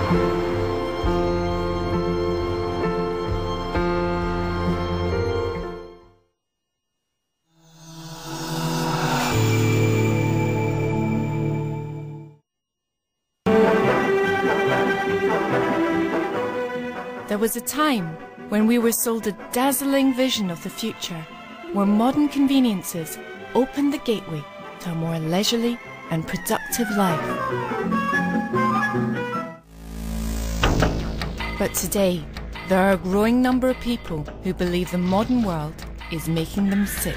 There was a time when we were sold a dazzling vision of the future, where modern conveniences opened the gateway to a more leisurely and productive life. But today, there are a growing number of people who believe the modern world is making them sick.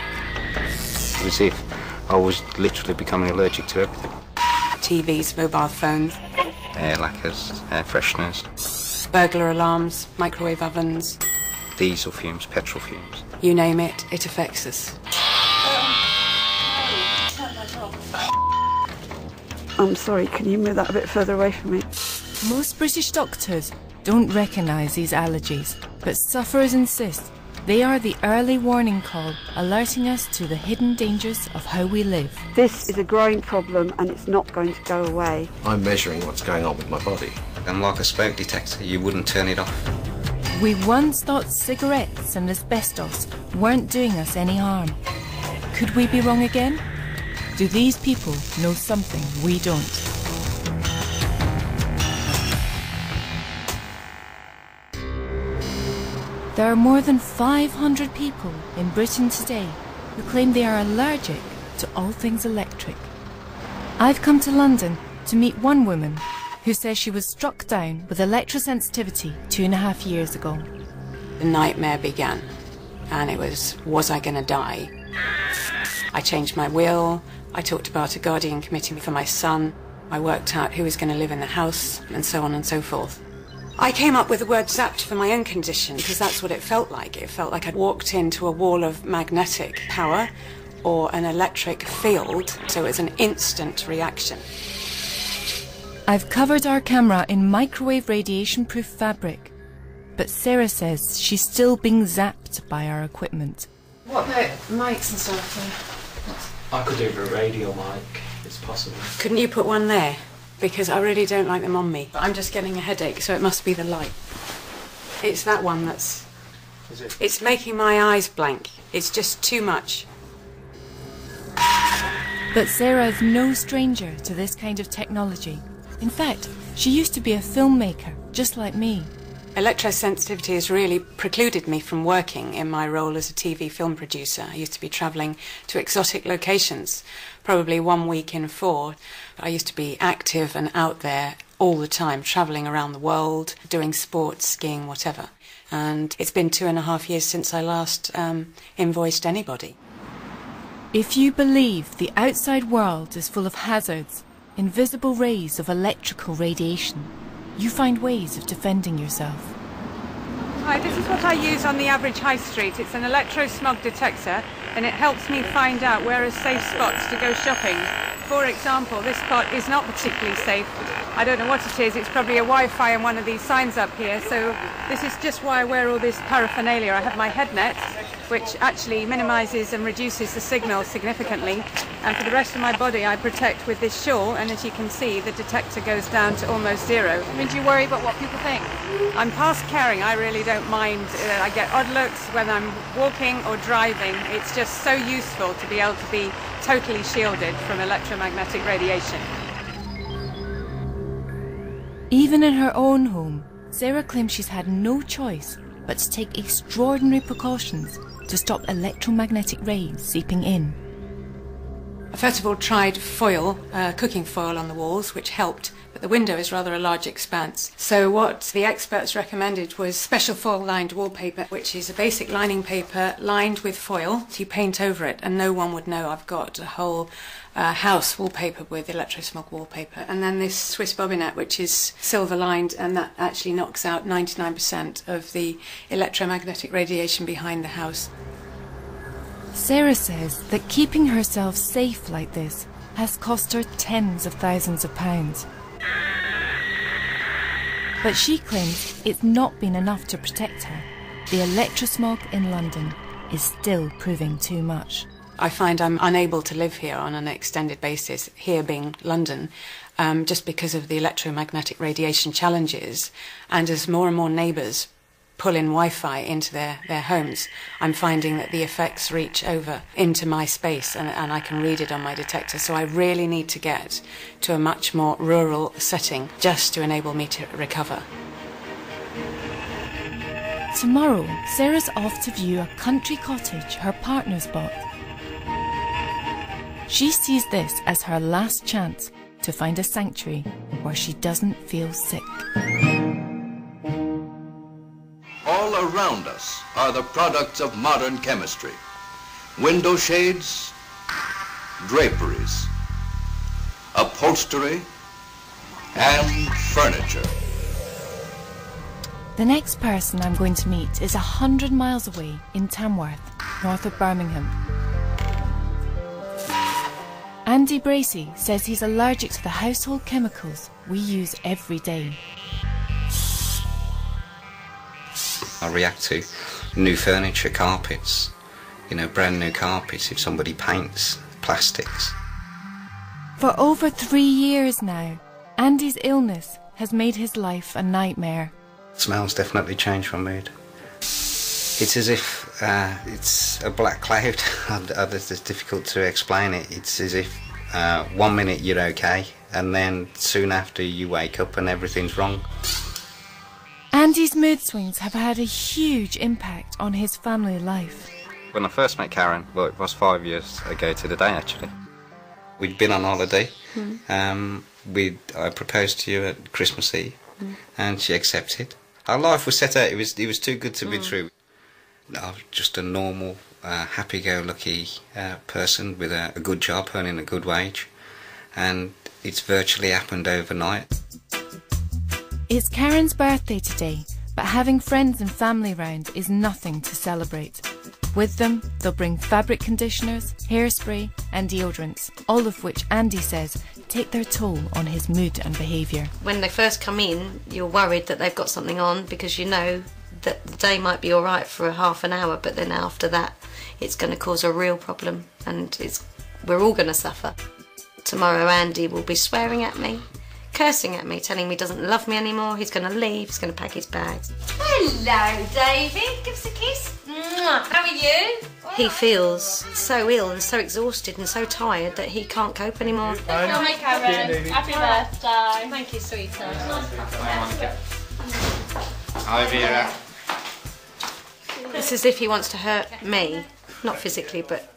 It was as if I was literally becoming allergic to everything. TVs, mobile phones, Air lacquers, air fresheners, burglar alarms, microwave ovens. Diesel fumes, petrol fumes. You name it, it affects us. I'm sorry, can you move that a bit further away from me? Most British doctors don't recognise these allergies, but sufferers insist they are the early warning call alerting us to the hidden dangers of how we live. This is a growing problem and it's not going to go away. I'm measuring what's going on with my body. I'm like a smoke detector, you wouldn't turn it off. We once thought cigarettes and asbestos weren't doing us any harm. Could we be wrong again? Do these people know something we don't? There are more than 500 people in Britain today who claim they are allergic to all things electric. I've come to London to meet one woman who says she was struck down with electrosensitivity 2.5 years ago. The nightmare began, and it was I going to die? I changed my will, I talked about a guardian committee for my son, I worked out who was going to live in the house, and so on and so forth. I came up with the word zapped for my own condition because that's what it felt like. It felt like I'd walked into a wall of magnetic power or an electric field, so it's an instant reaction. I've covered our camera in microwave radiation-proof fabric, but Sarah says she's still being zapped by our equipment. What about mics and stuff? I could do a radio mic, it's possible. Couldn't you put one there? Because I really don't like them on me. I'm just getting a headache, so it must be the light. It's that one that's... Is it? It's making my eyes blank. It's just too much. But Sarah is no stranger to this kind of technology. In fact, she used to be a filmmaker, just like me. Electrosensitivity has really precluded me from working in my role as a TV film producer. I used to be travelling to exotic locations, probably 1 week in 4. I used to be active and out there all the time, travelling around the world, doing sports, skiing, whatever. And it's been 2.5 years since I last invoiced anybody. If you believe the outside world is full of hazards, invisible rays of electrical radiation, you find ways of defending yourself. Hi, this is what I use on the average high street. It's an electro-smog detector, and it helps me find out where are safe spots to go shopping. For example, this spot is not particularly safe. I don't know what it is. It's probably a Wi-Fi and one of these signs up here. So this is just why I wear all this paraphernalia. I have my head net, which actually minimises and reduces the signal significantly. And for the rest of my body, I protect with this shawl. And as you can see, the detector goes down to almost zero. I mean, do you worry about what people think? I'm past caring. I really don't mind. I get odd looks when I'm walking or driving. It's just so useful to be able to be totally shielded from electromagnetic radiation. Even in her own home, Sarah claims she's had no choice but to take extraordinary precautions to stop electromagnetic rays seeping in. I first of all tried foil, cooking foil on the walls, which helped, but the window is rather a large expanse. So what the experts recommended was special foil-lined wallpaper, which is a basic lining paper lined with foil. So you paint over it, and no one would know I've got a whole house wallpaper with electrosmog wallpaper. And then this Swiss bobbinet, which is silver-lined, and that actually knocks out 99% of the electromagnetic radiation behind the house. Sarah says that keeping herself safe like this has cost her tens of thousands of pounds. But she claims it's not been enough to protect her. The electrosmog in London is still proving too much. I find I'm unable to live here on an extended basis, here being London, just because of the electromagnetic radiation challenges. And as more and more neighbours pull in Wi-Fi into their homes, I'm finding that the effects reach over into my space, and I can read it on my detector. So I really need to get to a much more rural setting just to enable me to recover. Tomorrow, Sarah's off to view a country cottage her partner's bought. She sees this as her last chance to find a sanctuary where she doesn't feel sick. All around us are the products of modern chemistry. Window shades, draperies, upholstery, and furniture. The next person I'm going to meet is 100 miles away in Tamworth, north of Birmingham. Andy Bracey says he's allergic to the household chemicals we use every day. I react to new furniture, carpets, brand new carpets if somebody paints plastics. For over 3 years now, Andy's illness has made his life a nightmare. Smells definitely change my mood. It's as if it's a black cloud. It's difficult to explain it. It's as if 1 minute you're okay, and then soon after you wake up and everything's wrong. Andy's mood swings have had a huge impact on his family life. When I first met Karen, well, it was 5 years ago to the day actually. We'd been on holiday. I proposed to you at Christmas Eve, and she accepted. Our life was set out. It was too good to be true. I was just a normal, happy-go-lucky person with a good job, earning a good wage, and it's virtually happened overnight. It's Karen's birthday today, but having friends and family round is nothing to celebrate. With them, they'll bring fabric conditioners, hairspray and deodorants, all of which Andy says take their toll on his mood and behaviour. When they first come in, you're worried that they've got something on because you know that the day might be all right for a half an hour, but then after that it's going to cause a real problem, and we're all going to suffer. Tomorrow Andy will be swearing at me, cursing at me, telling me he doesn't love me anymore, he's going to leave, he's going to pack his bags. Hello, David. Give us a kiss. Mwah. How are you? He feels so ill and so exhausted and so tired that he can't cope anymore. Hi, Karen. Happy birthday. Thank you, sweetheart. Hi, Vera. It's as if he wants to hurt me, not physically, but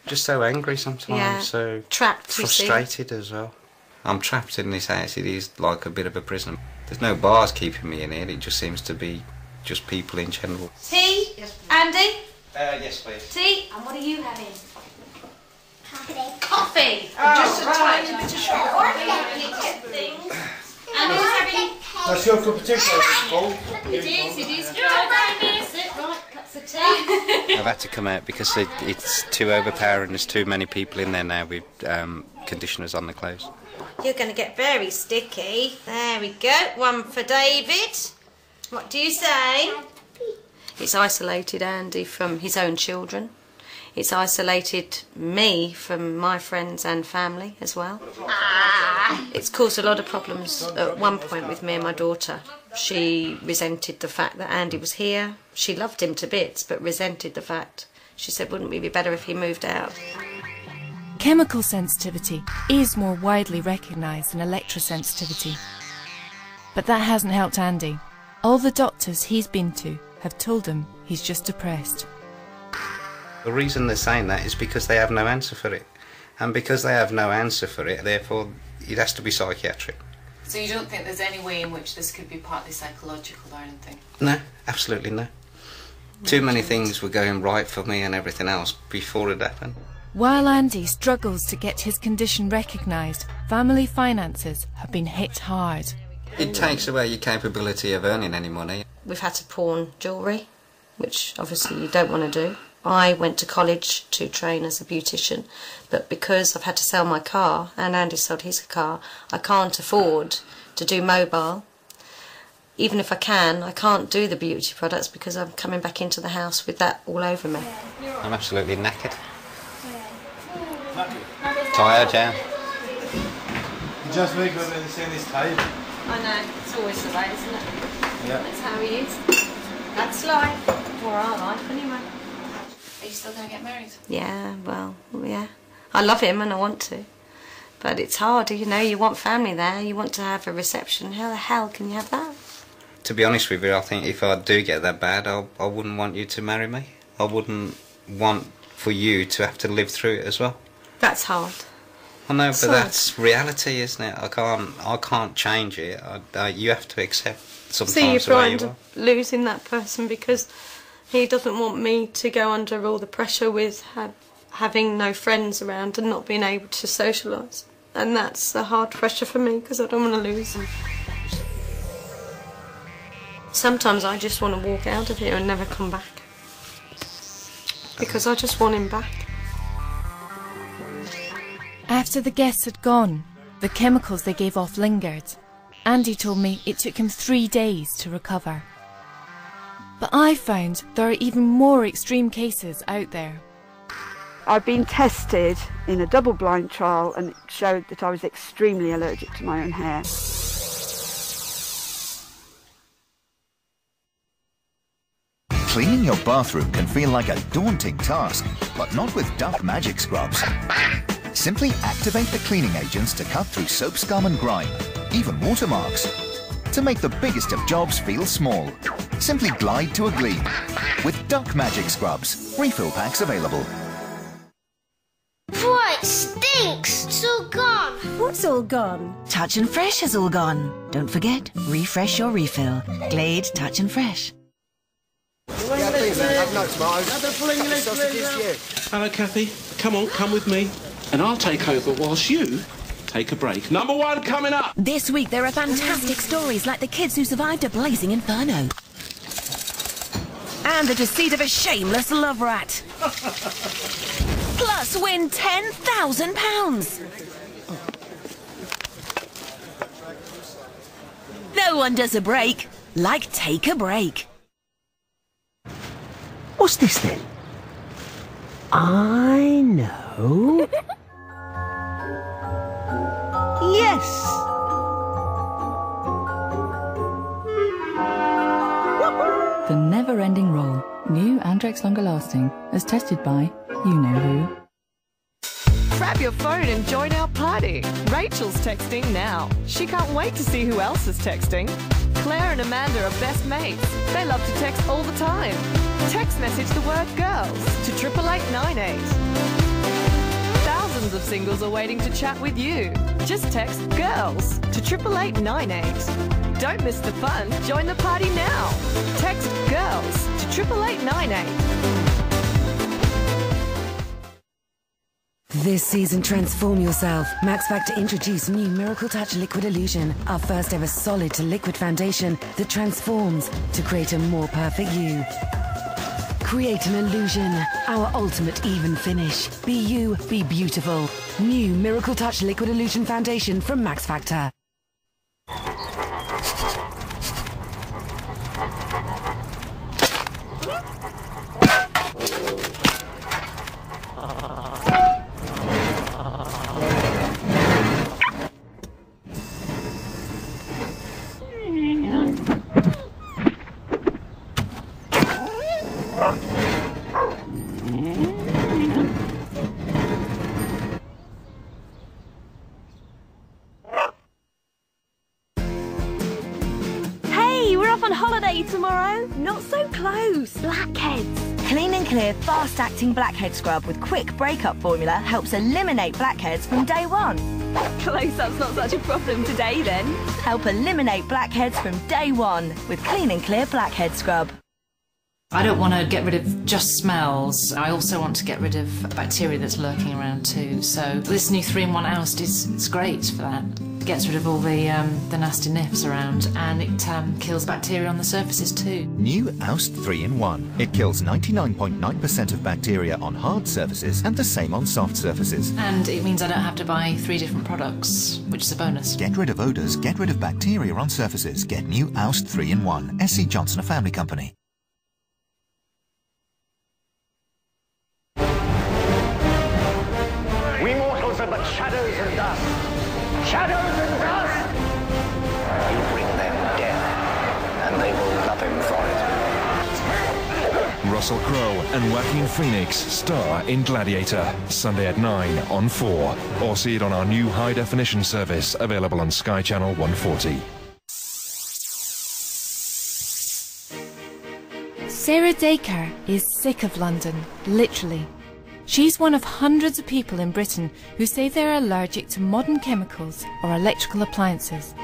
Just so angry sometimes, Yeah. so trapped, you see. frustrated as well. I'm trapped in this house. It is like a bit of a prison. There's no bars keeping me in here. It just seems to be just people in general. Tea? Andy? Yes, please. Tea? And what are you having? Coffee. Coffee? Just a tiny bit of sugar. Things. And who's having... That's your cup of tea, Paul. It is. Right, cups of tea. I've had to come out because it's too overpowering. There's too many people in there now with conditioners on the clothes. You're going to get very sticky. There we go. One for David. What do you say? It's isolated Andy from his own children. It's isolated me from my friends and family as well. It's caused a lot of problems at one point with me and my daughter. She resented the fact that Andy was here. She loved him to bits, but resented the fact. She said, wouldn't it be better if he moved out? Chemical sensitivity is more widely recognised than electrosensitivity. But that hasn't helped Andy. All the doctors he's been to have told him he's just depressed. The reason they're saying that is because they have no answer for it. And because they have no answer for it, therefore, it has to be psychiatric. So you don't think there's any way in which this could be partly psychological or anything? No, absolutely no. Too many things were going right for me and everything else before it happened. While Andy struggles to get his condition recognised, family finances have been hit hard. It takes away your capability of earning any money. We've had to pawn jewellery, which obviously you don't want to do. I went to college to train as a beautician, but because I've had to sell my car, and Andy sold his car, I can't afford to do mobile. Even if I can, I can't do the beauty products because I'm coming back into the house with that all over me. I'm absolutely knackered. Tired, yeah. Just wake up and say he's tired. I know, it's always the way, isn't it? Yeah. That's how he is. That's life. Or our life, anyway. Are you still going to get married? Yeah, well, yeah. I love him and I want to. But it's hard, you know, you want family there, you want to have a reception. How the hell can you have that? To be honest with you, I think if I do get that bad, I wouldn't want you to marry me. I wouldn't want for you to have to live through it as well. That's hard. I know, but that's reality, isn't it? I can't change it. You have to accept sometimes See, you're the way you frightened are. of losing that person because he doesn't want me to go under all the pressure with having no friends around and not being able to socialise. And that's a hard pressure for me because I don't want to lose him. Sometimes I just want to walk out of here and never come back. Because I just want him back. After the guests had gone, the chemicals they gave off lingered. Andy told me it took him 3 days to recover. But I found there are even more extreme cases out there. I've been tested in a double-blind trial and it showed that I was extremely allergic to my own hair. Cleaning your bathroom can feel like a daunting task, but not with Duck Magic Scrubs. Simply activate the cleaning agents to cut through soap scum and grime, even watermarks. To make the biggest of jobs feel small, simply glide to a gleam. With Duck Magic Scrubs, refill packs available. Boy, it stinks! It's all gone. What's all gone? Touch and Fresh has all gone. Don't forget, refresh your refill. Glade Touch and Fresh. Hello, Kathy. Come on, come with me. And I'll take over whilst you take a break. Number 1 coming up. This week there are fantastic stories like the kids who survived a blazing inferno. And the deceit of a shameless love rat. Plus win £10,000. No one does a break like Take a Break. What's this then? I know. Yes. The never-ending roll. New Andrex Longer Lasting, as tested by you-know-who. Grab your phone and join our party. Rachel's texting now. She can't wait to see who else is texting. Claire and Amanda are best mates. They love to text all the time. Text message the word girls to 88898. Thousands of singles are waiting to chat with you. Just text girls to 88898. Don't miss the fun. Join the party now. Text girls to 88898. This season, transform yourself. Max Factor introduced new Miracle Touch Liquid Illusion, our first ever solid to liquid foundation that transforms to create a more perfect you. Create an illusion, our ultimate even finish. Be you, be beautiful. New Miracle Touch Liquid Illusion Foundation from Max Factor. Tomorrow? Not so close. Blackheads. Clean and Clear fast-acting blackhead scrub with quick breakup formula helps eliminate blackheads from day one. Close-up's not such a problem today, then. Help eliminate blackheads from day one with Clean and Clear blackhead scrub. I don't want to get rid of just smells. I also want to get rid of bacteria that's lurking around too. So this new 3-in-1 Oust is great for that. It gets rid of all the nasty nifs around, and it kills bacteria on the surfaces too. New Oust 3-in-1. It kills 99.9% of bacteria on hard surfaces and the same on soft surfaces. And it means I don't have to buy 3 different products, which is a bonus. Get rid of odours, get rid of bacteria on surfaces. Get new Oust 3-in-1. S.C. Johnson, a family company. We mortals are but shadows and dust. shadows and dust. You bring them death, and they will love him for it. Russell Crowe and Joaquin Phoenix star in Gladiator, Sunday at 9 on 4. Or see it on our new high-definition service, available on Sky Channel 140. Sarah Dacre is sick of London, literally. She's one of hundreds of people in Britain who say they're allergic to modern chemicals or electrical appliances.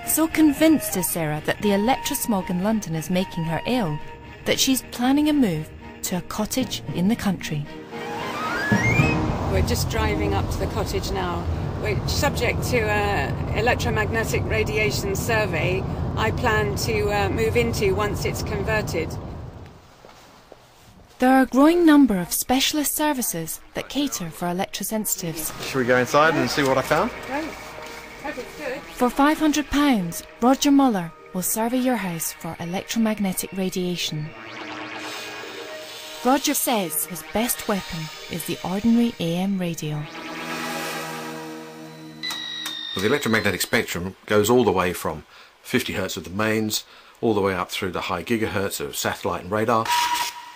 So convinced is Sarah that the electrosmog in London is making her ill, that she's planning a move to a cottage in the country. We're just driving up to the cottage now, which, subject to an electromagnetic radiation survey, I plan to move into once it's converted. There are a growing number of specialist services that cater for electrosensitives. Should we go inside and see what I found? Great. Hope it's good. For £500, Roger Muller will survey your house for electromagnetic radiation. Roger says his best weapon is the ordinary AM radio. Well, the electromagnetic spectrum goes all the way from 50 hertz of the mains, all the way up through the high gigahertz of satellite and radar.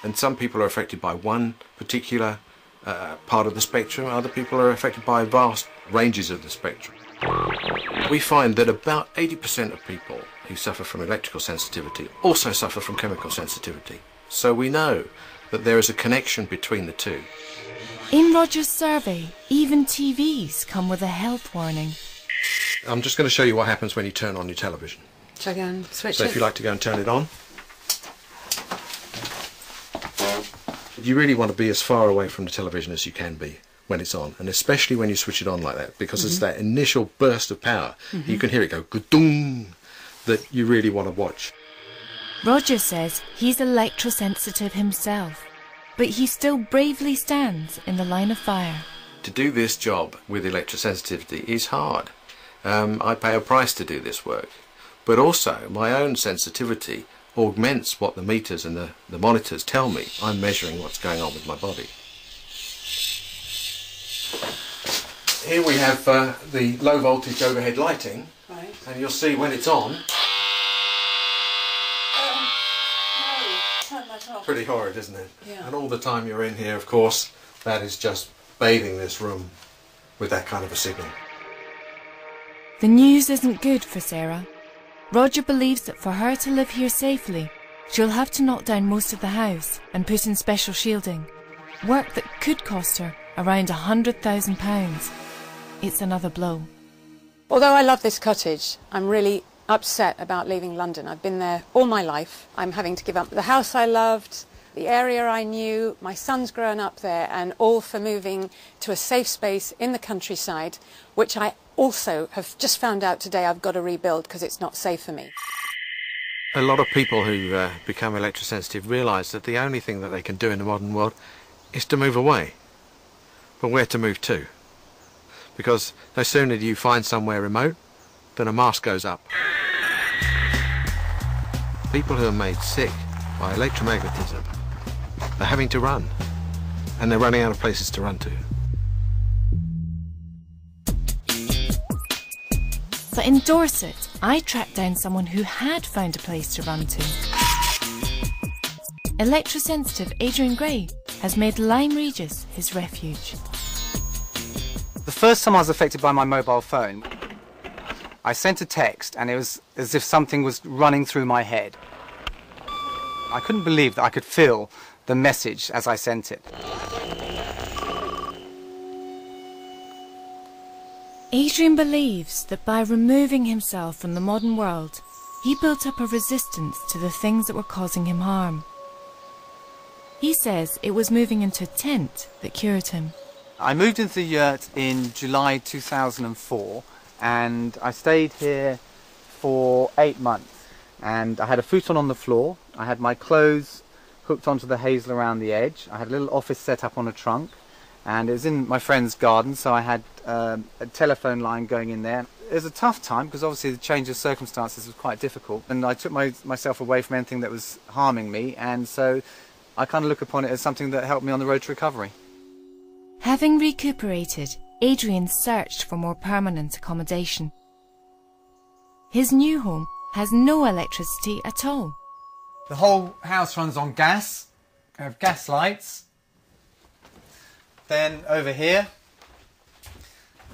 And some people are affected by one particular part of the spectrum, other people are affected by vast ranges of the spectrum. We find that about 80% of people who suffer from electrical sensitivity also suffer from chemical sensitivity. So we know that there is a connection between the two. In Roger's survey, even TVs come with a health warning. I'm just going to show you what happens when you turn on your television. Shall I go and switch So it? if you'd like to go and turn it on. You really want to be as far away from the television as you can be when it's on, and especially when you switch it on like that, because it's that initial burst of power. You can hear it go ga-dung, that you really want to watch. Roger says he's electrosensitive himself, but he still bravely stands in the line of fire. To do this job with electrosensitivity is hard. I pay a price to do this work, but also my own sensitivity augments what the meters and the monitors tell me. I'm measuring what's going on with my body. Here we have the low voltage overhead lighting, and you'll see when it's on. Turn that off. Pretty horrid, isn't it? Yeah. And all the time you're in here, of course, that is just bathing this room with that kind of a signal. The news isn't good for Sarah. Roger believes that for her to live here safely, she'll have to knock down most of the house and put in special shielding. Work that could cost her around £100,000. It's another blow. Although I love this cottage, I'm really upset about leaving London. I've been there all my life. I'm having to give up the house I loved, the area I knew. My son's grown up there, and all for moving to a safe space in the countryside, which I also have just found out today I've got to rebuild because it's not safe for me. A lot of people who become electrosensitive realise that the only thing that they can do in the modern world is to move away. But where to move to? Because no sooner do you find somewhere remote than a mask goes up. People who are made sick by electromagnetism are having to run, and they're running out of places to run to. But in Dorset, I tracked down someone who had found a place to run to. Electrosensitive Adrian Gray has made Lyme Regis his refuge. The first time I was affected by my mobile phone, I sent a text and it was as if something was running through my head. I couldn't believe that I could feel the message as I sent it. Adrian believes that by removing himself from the modern world, he built up a resistance to the things that were causing him harm. He says it was moving into a tent that cured him. I moved into the yurt in July 2004 and I stayed here for 8 months. And I had a futon on the floor, I had my clothes hooked onto the hazel around the edge, I had a little office set up on a trunk, and it was in my friend's garden, so I had a telephone line going in there. It was a tough time because obviously the change of circumstances was quite difficult, and I took myself away from anything that was harming me, and so I kind of look upon it as something that helped me on the road to recovery. Having recuperated, Adrian searched for more permanent accommodation. His new home has no electricity at all. The whole house runs on gas. We have gas lights. Then over here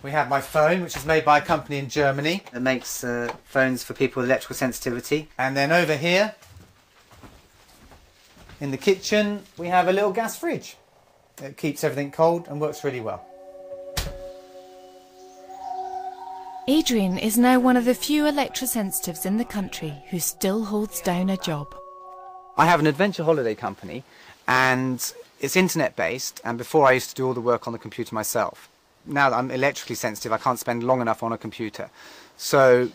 we have my phone, which is made by a company in Germany that makes phones for people with electrical sensitivity. And then over here in the kitchen we have a little gas fridge. It keeps everything cold and works really well. Adrian is now one of the few electrosensitives in the country who still holds down a job. I have an adventure holiday company and it's internet based, and before I used to do all the work on the computer myself. Now that I'm electrically sensitive, I can't spend long enough on a computer. So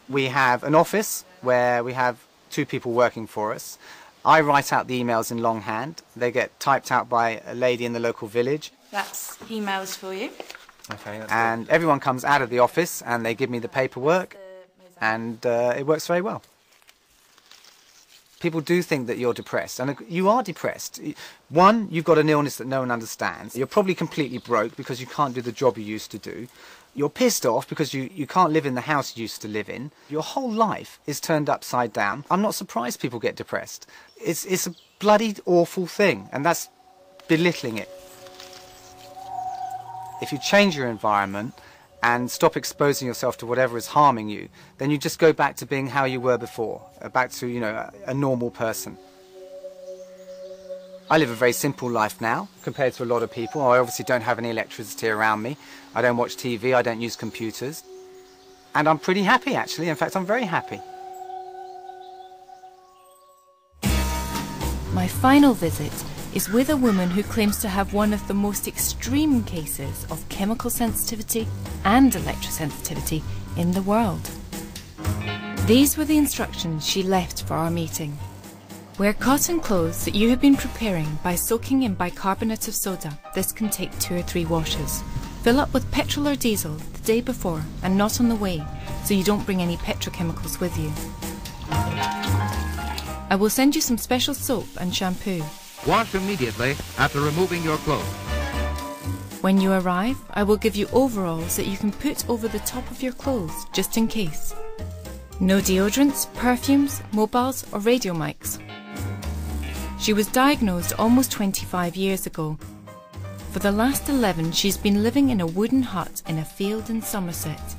we have an office where we have 2 people working for us. I write out the emails in longhand. They get typed out by a lady in the local village. That's emails for you. Okay, and everyone comes out of the office and they give me the paperwork, and it works very well. People do think that you're depressed, and you are depressed. One, you've got an illness that no one understands. You're probably completely broke because you can't do the job you used to do. You're pissed off because you can't live in the house you used to live in. Your whole life is turned upside down. I'm not surprised people get depressed. It's a bloody awful thing, and that's belittling it. If you change your environment and stop exposing yourself to whatever is harming you, then you just go back to being how you were before, back to, you know, a normal person. I live a very simple life now compared to a lot of people. I obviously don't have any electricity around me. I don't watch TV, I don't use computers. And I'm pretty happy, actually. In fact, I'm very happy. My final visit is with a woman who claims to have one of the most extreme cases of chemical sensitivity and electrosensitivity in the world. These were the instructions she left for our meeting. Wear cotton clothes that you have been preparing by soaking in bicarbonate of soda. This can take 2 or 3 washes. Fill up with petrol or diesel the day before and not on the way, so you don't bring any petrochemicals with you. I will send you some special soap and shampoo. Wash immediately after removing your clothes. When you arrive, I will give you overalls that you can put over the top of your clothes, just in case. No deodorants, perfumes, mobiles or radio mics. She was diagnosed almost 25 years ago. For the last 11, she's been living in a wooden hut in a field in Somerset.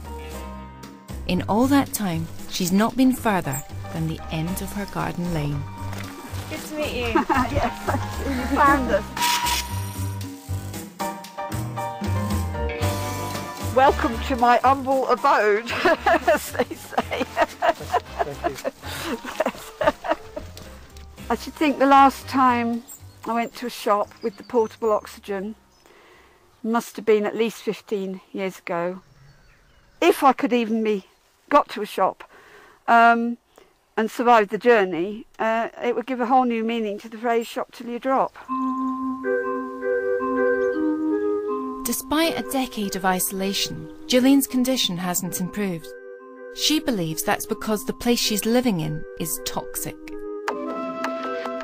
In all that time, she's not been further than the end of her garden lane. Good to meet you. Yes, you found us. Welcome to my humble abode, as they say. I should think the last time I went to a shop with the portable oxygen must have been at least 15 years ago. If I could even got to a shop and survived the journey, it would give a whole new meaning to the phrase "shop till you drop." Despite a decade of isolation, Gillian's condition hasn't improved. She believes that's because the place she's living in is toxic.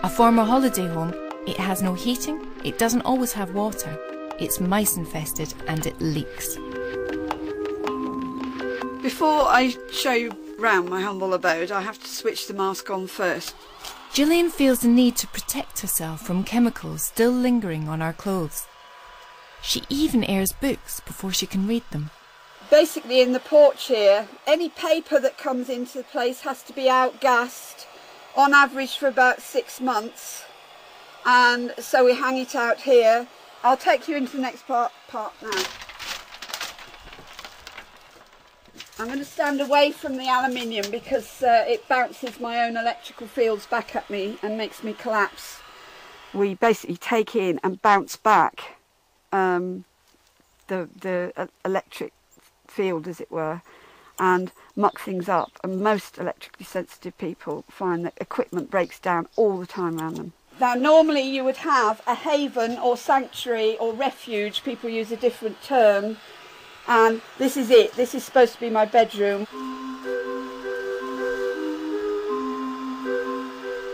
A former holiday home, it has no heating, it doesn't always have water, it's mice infested and it leaks. Before I show you round my humble abode, I have to switch the mask on first. Gillian feels the need to protect herself from chemicals still lingering on our clothes. She even airs books before she can read them. Basically, in the porch here, any paper that comes into the place has to be outgassed, on average for about 6 months, and so we hang it out here. I'll take you into the next part now. I'm going to stand away from the aluminium because it bounces my own electrical fields back at me and makes me collapse. We basically take in and bounce back the electric field, as it were, and muck things up. And most electrically sensitive people find that equipment breaks down all the time around them. Now, normally you would have a haven or sanctuary or refuge. People use a different term. And this is it. This is supposed to be my bedroom.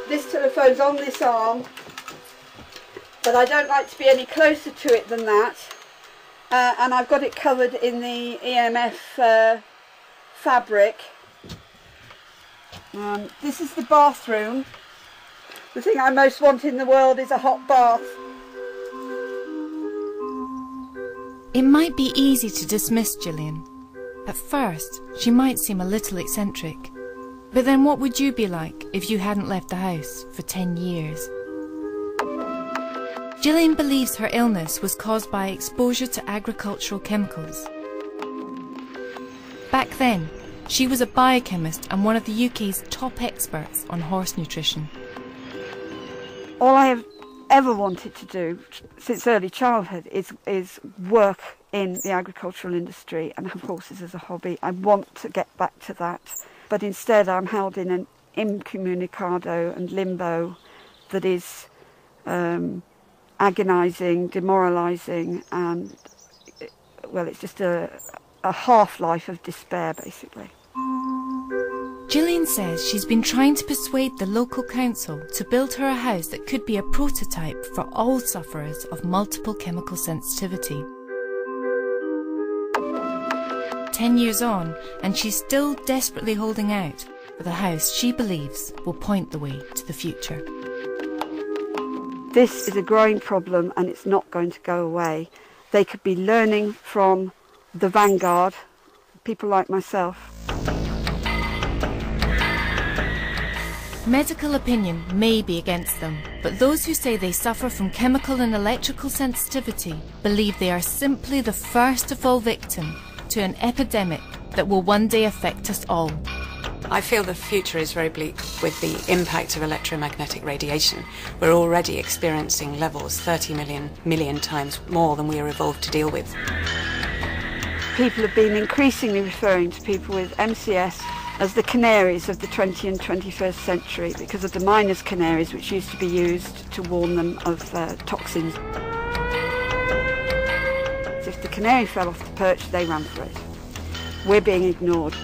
This telephone's on this arm, but I don't like to be any closer to it than that. and I've got it covered in the EMF fabric. This is the bathroom. The thing I most want in the world is a hot bath. It might be easy to dismiss Gillian. At first, she might seem a little eccentric. But then what would you be like if you hadn't left the house for 10 years? Gillian believes her illness was caused by exposure to agricultural chemicals. Back then, she was a biochemist and one of the UK's top experts on horse nutrition. All I have ever wanted to do since early childhood is work in the agricultural industry and have horses as a hobby. I want to get back to that, but instead I'm held in an incommunicado and limbo that is agonising, demoralising, and well, it's just a half-life of despair, basically. Gillian says she's been trying to persuade the local council to build her a house that could be a prototype for all sufferers of multiple chemical sensitivity. 10 years on, and she's still desperately holding out for the house she believes will point the way to the future. This is a growing problem and it's not going to go away. They could be learning from the vanguard, people like myself. Medical opinion may be against them, but those who say they suffer from chemical and electrical sensitivity believe they are simply the first to fall victim to an epidemic that will one day affect us all. I feel the future is very bleak with the impact of electromagnetic radiation. We're already experiencing levels 30 million times more than we are evolved to deal with. People have been increasingly referring to people with MCS as the canaries of the 20th and 21st century because of the miners' canaries which used to be used to warn them of toxins. If the canary fell off the perch, they ran for it. We're being ignored.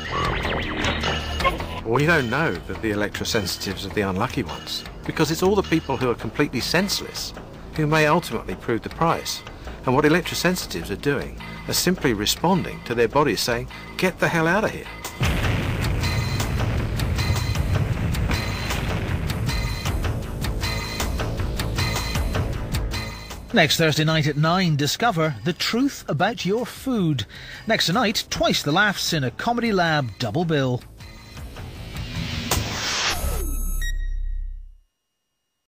We don't know that the electrosensitives are the unlucky ones, because it's all the people who are completely senseless who may ultimately prove the price. And what electrosensitives are doing are simply responding to their bodies saying, get the hell out of here. Next Thursday night at 9, discover the truth about your food. Next tonight, twice the laughs in a Comedy Lab double bill.